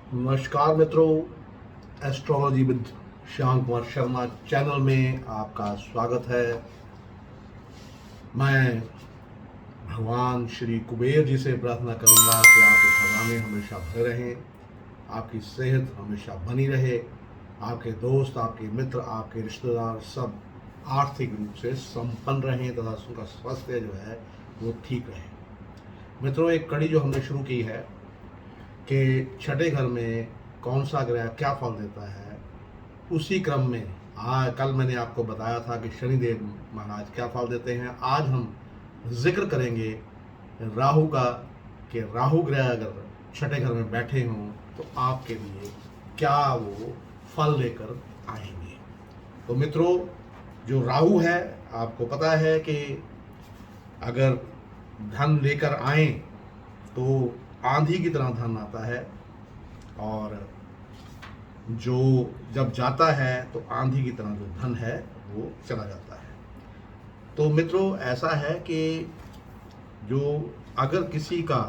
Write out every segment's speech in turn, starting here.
नमस्कार मित्रों, astrology with Shyam Kumar Sharma channel में आपका स्वागत है। मैं भगवान श्री कुबेर जी से प्रार्थना करूंगा कि आपके खजाने हमेशा भरे रहें, आपकी सेहत हमेशा बनी रहे, आपके दोस्त, आपके मित्र, आपके रिश्तेदार सब आर्थिक रूप से संपन्न रहें तथा उनका स्वास्थ्य जो है वो ठीक रहे। मित्रों, एक कड़ी जो हमने शुरू की है कि छठे घर में कौन सा ग्रह क्या फल देता है, उसी क्रम में कल मैंने आपको बताया था कि शनिदेव महाराज क्या फल देते हैं। आज हम जिक्र करेंगे राहु का कि राहु ग्रह अगर छठे घर में बैठे हों तो आपके लिए क्या वो फल लेकर आएंगे। तो मित्रों, जो राहु है, आपको पता है कि अगर धन लेकर आए तो आंधी की तरह धन आता है, और जो जब जाता है तो आंधी की तरह जो धन है वो चला जाता है। तो मित्रों, ऐसा है कि जो अगर किसी का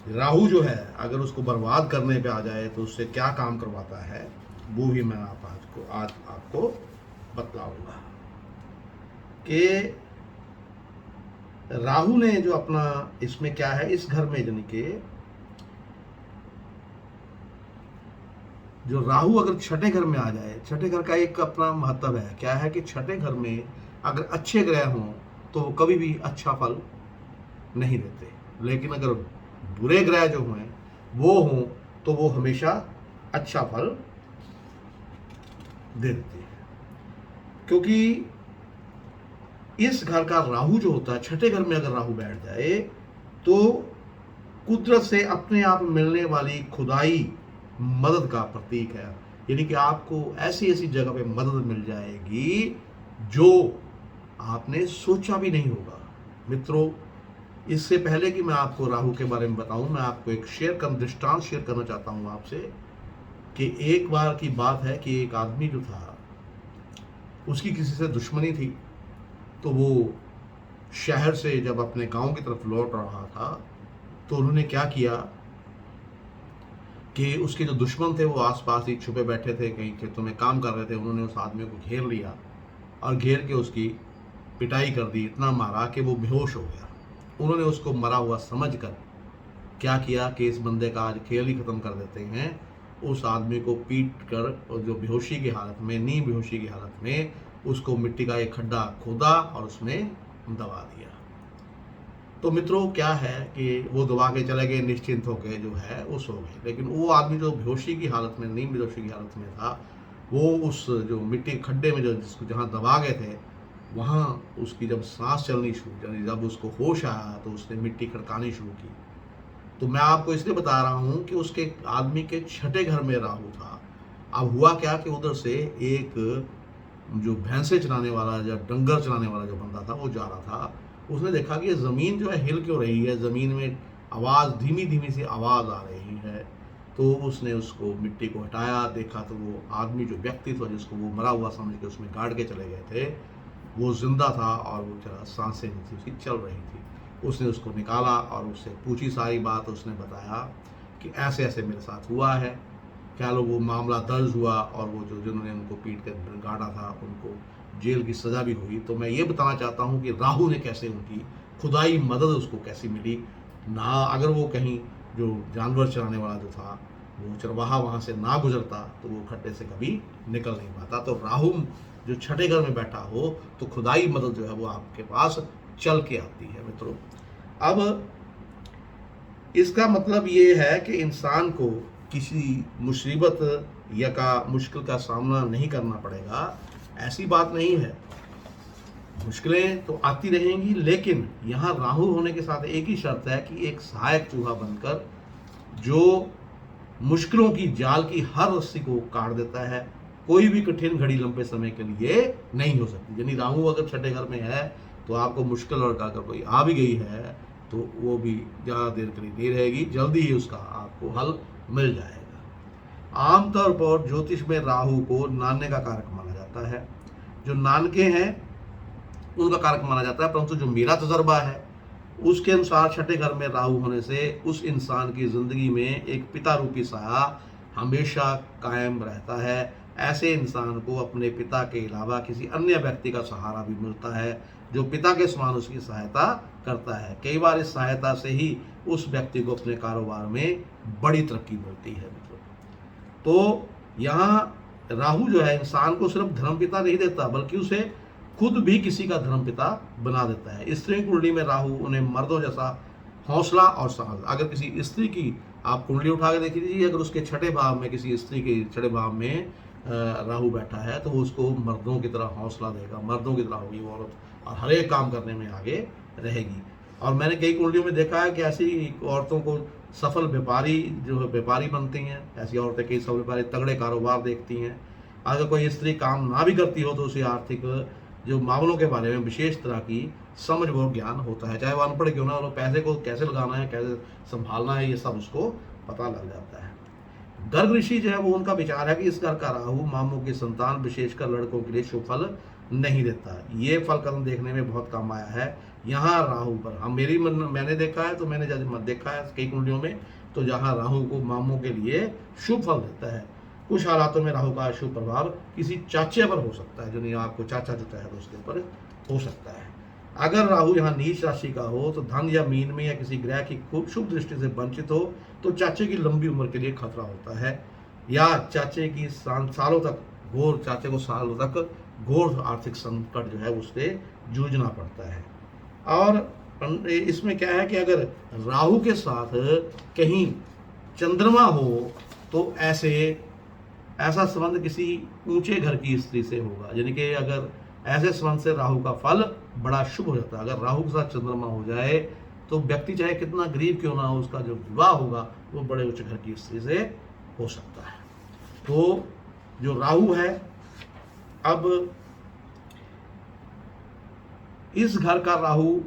राहु जो है अगर उसको बर्बाद करने पे आ जाए तो उससे क्या काम करवाता है, वो भी मैं आज आपको बतलाऊंगा कि राहु ने जो अपना इसमें क्या है, इस घर में यानी कि जो राहु अगर छठे घर में आ जाए, छठे घर का एक अपना महत्व है। क्या है कि छठे घर में अगर अच्छे ग्रह हों तो वो कभी भी अच्छा फल नहीं देते, लेकिन अगर बुरे ग्रह जो हैं वो हों तो वो हमेशा अच्छा फल दे देते हैं। क्योंकि इस घर का राहु जो होता है, छठे घर में अगर राहु बैठ जाए तो कुदरत से अपने आप मिलने वाली खुदाई मदद का प्रतीक है। यानी कि आपको ऐसी ऐसी जगह पे मदद मिल जाएगी जो आपने सोचा भी नहीं होगा। मित्रों, इससे पहले कि मैं आपको राहु के बारे में बताऊं, मैं आपको एक दृष्टांत शेयर करना चाहता हूं आपसे कि एक बार की बात है कि एक आदमी जो था उसकी किसी से दुश्मनी थी, तो वो शहर से जब अपने गांव की तरफ लौट रहा था तो उन्होंने क्या किया कि उसके जो दुश्मन थे वो आसपास ही छुपे बैठे थे, कहीं खेतों में काम कर रहे थे। उन्होंने उस आदमी को घेर लिया और घेर के उसकी पिटाई कर दी, इतना मारा कि वो बेहोश हो गया। उन्होंने उसको मरा हुआ समझकर क्या किया कि इस बंदे का आज खेल ही खत्म कर देते हैं। उस आदमी को पीट कर और जो बेहोशी की हालत में, नींद बेहोशी की हालत में, उसको मिट्टी का एक खड्डा खोदा और उसमें दबा दिया। तो मित्रों, क्या है कि वो दबा के चले गए, निश्चिंत होकर जो है वो सो गए। लेकिन वो आदमी जो बेहोशी की हालत में, नींद बेहोशी की हालत में था, वो उस जो मिट्टी के खड्डे में जो जिसको जहाँ दबा गए थे वहाँ उसकी जब सांस चलनी शुरू, यानी जब उसको होश आया तो उसने मिट्टी खड़कानी शुरू की। तो मैं आपको इसलिए बता रहा हूँ कि उसके आदमी के छठे घर में राहु था। अब हुआ क्या कि उधर से एक जो भैंसे चलाने वाला या डंगर चलाने वाला जो बंदा था वो जा रहा था। उसने देखा कि ये ज़मीन जो है हिल क्यों रही है, ज़मीन में आवाज़, धीमी धीमी सी आवाज़ आ रही है। तो उसने उसको मिट्टी को हटाया, देखा तो वो आदमी जो व्यक्ति था जिसको वो मरा हुआ समझ के उसमें गाड़ के चले गए थे, वो जिंदा था और वो जरा सांसें नहीं थी, उसकी चल रही थी। उसने उसको निकाला और उससे पूछी सारी बात। उसने बताया कि ऐसे ऐसे मेरे साथ हुआ है। क्या लो वो मामला दर्ज हुआ और वो जो जिन्होंने उनको पीट कर गाड़ा था उनको जेल की सज़ा भी हुई। तो मैं ये बताना चाहता हूँ कि राहु ने कैसे उनकी खुदाई मदद उसको कैसी मिली ना। अगर वो कहीं जो जानवर चराने वाला जो था वो चरवाहा वहाँ से ना गुजरता तो वो खड्डे से कभी निकल नहीं पाता। तो राहु जो छठे घर में बैठा हो तो खुदाई मदद जो है वो आपके पास चल के आती है। मित्रों, अब इसका मतलब ये है कि इंसान को किसी मुसीबत या का मुश्किल का सामना नहीं करना पड़ेगा, ऐसी बात नहीं है। मुश्किलें तो आती रहेंगी, लेकिन यहाँ राहु होने के साथ एक ही शर्त है कि एक सहायक चूहा बनकर जो मुश्किलों की जाल की हर रस्सी को काट देता है। कोई भी कठिन घड़ी लंबे समय के लिए नहीं हो सकती। यानी राहु अगर छठे घर में है तो आपको मुश्किल और अगर कोई आ भी गई है तो वो भी ज़्यादा देर के लिए नहीं रहेगी, जल्दी ही उसका आपको हल मिल जाएगा। आमतौर पर ज्योतिष में राहु को नानने का कारक माना जाता है। जो नानके हैं उनका कारक माना जाता है, परंतु जो मेरा तजर्बा है उसके अनुसार छठे घर में राहु होने से उस इंसान की ज़िंदगी में एक पिता रूपी साया हमेशा कायम रहता है। ऐसे इंसान को अपने पिता के अलावा किसी अन्य व्यक्ति का सहारा भी मिलता है जो पिता के समान उसकी सहायता करता है। कई बार इस सहायता से ही उस व्यक्ति को अपने कारोबार में बड़ी तरक्की मिलती है मित्रों। तो यहाँ राहु जो है इंसान को सिर्फ धर्मपिता नहीं देता बल्कि उसे खुद भी किसी का धर्मपिता बना देता है। स्त्री कुंडली में राहु उन्हें मर्दों जैसा हौसला और साहस, अगर किसी स्त्री की आप कुंडली उठा के देख लीजिए, अगर उसके छठे भाव में किसी स्त्री के छठे भाव में राहु बैठा है तो वो उसको मर्दों की तरह हौसला देगा, मर्दों की तरह होगी वो औरत और हर एक काम करने में आगे रहेगी। और मैंने कई कुंडलियों में देखा है कि ऐसी औरतों को सफल व्यापारी जो है व्यापारी बनती हैं। ऐसी औरतें कई सफल व्यापारी तगड़े कारोबार देखती हैं। अगर कोई स्त्री काम ना भी करती हो तो उसे आर्थिक जो मामलों के बारे में विशेष तरह की समझ व ज्ञान होता है, चाहे वो अनपढ़ क्यों ना हो, पैसे को कैसे लगाना है, कैसे संभालना है, ये सब उसको पता लग जाता है। गर्ग ऋषि जो है वो उनका विचार है कि इस घर का राहु मामों की संतान विशेषकर लड़कों के लिए शुभ फल नहीं देता। ये फल कदम देखने में बहुत कम आया है। यहाँ राहु पर मैंने देखा है, तो मैंने जब देखा है कई कुंडलियों में, तो जहाँ राहु को मामों के लिए शुभ फल देता है। कुछ हालातों में राहु का शुभ प्रभाव किसी चाचे पर हो सकता है, जो नहीं आपको चाचा जो है उसके ऊपर हो सकता है। अगर राहु यहाँ नीच राशि का हो तो धन या मीन में या किसी ग्रह की खूब शुभ दृष्टि से वंचित हो तो चाचे की लंबी उम्र के लिए खतरा होता है, या चाचे की सालों तक चाचे को सालों तक घोर आर्थिक संकट जो है उससे जूझना पड़ता है। और इसमें क्या है कि अगर राहु के साथ कहीं चंद्रमा हो तो ऐसा संबंध किसी ऊंचे घर की स्त्री से होगा, यानी कि अगर ऐसे संबंध से राहु का फल बड़ा शुभ हो जाता है। अगर राहु के साथ चंद्रमा हो जाए तो व्यक्ति चाहे कितना गरीब क्यों ना हो, उसका जो विवाह होगा वो बड़े उच्च घर की स्त्री से हो सकता है। तो जो राहु है, अब इस घर का राहु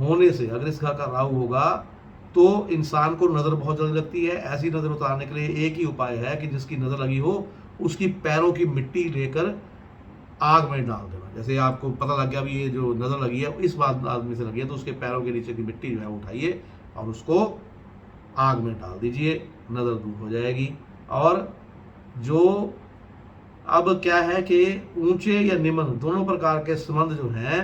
होने से, अगर इस घर का राहु होगा तो इंसान को नज़र बहुत जल्दी लगती है। ऐसी नज़र उतारने के लिए एक ही उपाय है कि जिसकी नज़र लगी हो उसकी पैरों की मिट्टी लेकर आग में डाल देना। जैसे आपको पता लग गया भी ये जो नज़र लगी है इस बात आदमी से लगी है, तो उसके पैरों के नीचे की मिट्टी जो है उठाइए और उसको आग में डाल दीजिए, नज़र दूर हो जाएगी। और जो अब क्या है कि ऊंचे या निम्न दोनों प्रकार के संबंध जो हैं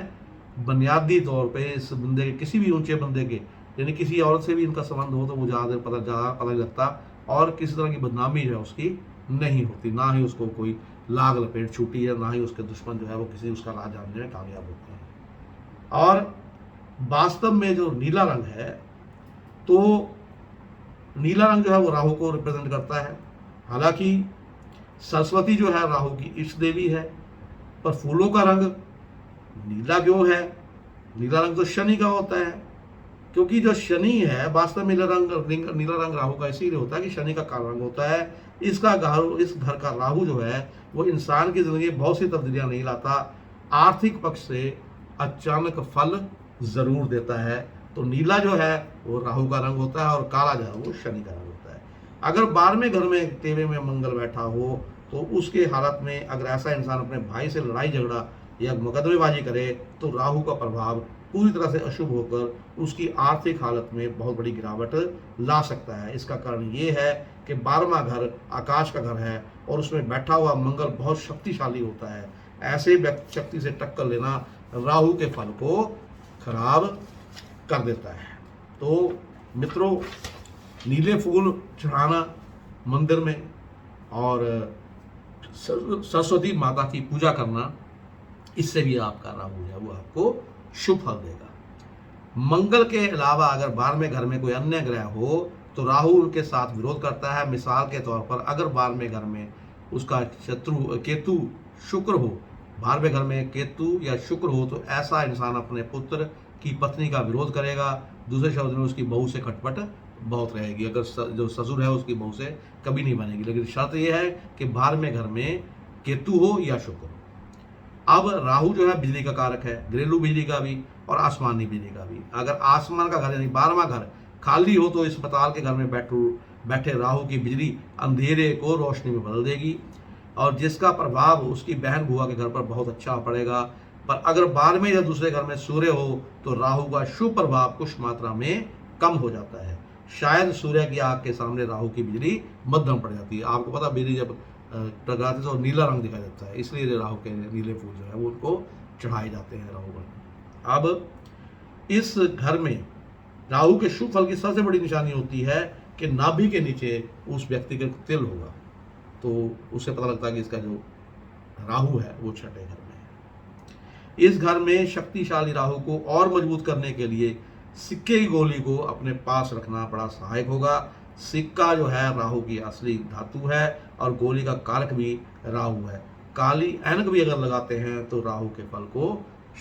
बुनियादी तौर पे इस बंदे के, किसी भी ऊंचे बंदे के, यानी किसी औरत से भी इनका संबंध हो तो वो ज़्यादा पता नहीं लगता और किसी तरह की बदनामी जो है उसकी नहीं होती, ना ही उसको कोई लाग लपेट छूटी है, ना ही उसके दुश्मन जो है वो किसी उसका राज जानने में कामयाब होते हैं। और वास्तव में जो नीला रंग है, तो नीला रंग जो है वो राहु को रिप्रेजेंट करता है। हालांकि सरस्वती जो है राहु की इष्ट देवी है, पर फूलों का रंग नीला क्यों है? नीला रंग तो शनि का होता है, क्योंकि जो शनि है वास्तव में नीला रंग राहु का इसीलिए होता है कि शनि का काला रंग होता है। इस घर का राहु जो है वो इंसान की जिंदगी में बहुत सी तब्दीलियां नहीं लाता, आर्थिक पक्ष से अचानक फल जरूर देता है। तो नीला जो है वो राहु का रंग होता है और काला जो है वो शनि का रंग होता है। अगर 12वें घर में तेवे में मंगल बैठा हो तो उसके हालत में अगर ऐसा इंसान अपने भाई से लड़ाई झगड़ा या मुकदमेबाजी करे तो राहु का प्रभाव पूरी तरह से अशुभ होकर उसकी आर्थिक हालत में बहुत बड़ी गिरावट ला सकता है। इसका कारण ये है कि 12वां घर आकाश का घर है और उसमें बैठा हुआ मंगल बहुत शक्तिशाली होता है। ऐसे शक्ति से टक्कर लेना राहु के फल को खराब कर देता है। तो मित्रों, नीले फूल चढ़ाना मंदिर में और सरस्वती माता की पूजा करना, इससे भी आपका राहु है वो आपको शुभ फल देगा। मंगल के अलावा अगर 12वें घर में कोई अन्य ग्रह हो तो राहु उनके साथ विरोध करता है। मिसाल के तौर पर अगर 12वें घर में उसका शत्रु केतु शुक्र हो, 12वें घर में केतु या शुक्र हो तो ऐसा इंसान अपने पुत्र की पत्नी का विरोध करेगा। दूसरे शब्द में उसकी बहू से खटपट बहुत रहेगी। अगर जो ससुर है उसकी बहू से कभी नहीं बनेगी, लेकिन शर्त यह है कि 12वें घर में केतु हो या शुक्र। अब राहु जो है बिजली का कारक है, घरेलू बिजली का भी और आसमानी बिजली का भी। अगर आसमान का घर यानी 12वां घर खाली हो तो अस्पताल के घर में बैठे राहु की बिजली अंधेरे को रोशनी में बदल देगी और जिसका प्रभाव उसकी बहन बुआ के घर पर बहुत अच्छा पड़ेगा। पर अगर बाद में या दूसरे घर में सूर्य हो तो राहु का शुभ प्रभाव कुछ मात्रा में कम हो जाता है। शायद सूर्य की आग के सामने राहु की बिजली मध्यम पड़ जाती है। आपको पता बिजली जब टकराती है तो नीला रंग दिखाई देता है, इसलिए राहु के नीले फूल जो है वो उनको चढ़ाए जाते हैं राहु पर। अब इस घर में राहु के शुभ फल की सबसे बड़ी निशानी होती है कि नाभि के नीचे उस व्यक्ति का तिल होगा, तो उससे पता लगता है कि इसका जो राहु है वो छठे घर में है। इस घर में शक्तिशाली राहु को और मजबूत करने के लिए सिक्के की गोली को अपने पास रखना बड़ा सहायक होगा। सिक्का जो है राहु की असली धातु है और गोली का कारक भी राहु है। काली ऐनक भी अगर लगाते हैं तो राहु के फल को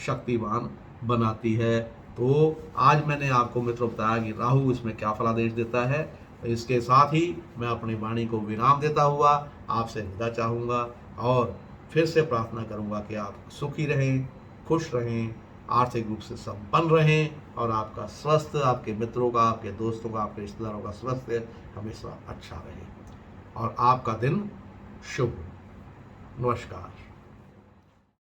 शक्तिवान बनाती है। तो आज मैंने आपको मित्रों बताया कि राहु इसमें क्या फलादेश देता है। इसके साथ ही मैं अपनी वाणी को विराम देता हुआ आपसे विदा चाहूँगा और फिर से प्रार्थना करूँगा कि आप सुखी रहें, खुश रहें, आर्थिक रूप से संपन्न रहें और आपका स्वास्थ्य, आपके मित्रों का, आपके दोस्तों का, आपके रिश्तेदारों का स्वास्थ्य हमेशा अच्छा रहे और आपका दिन शुभ। नमस्कार।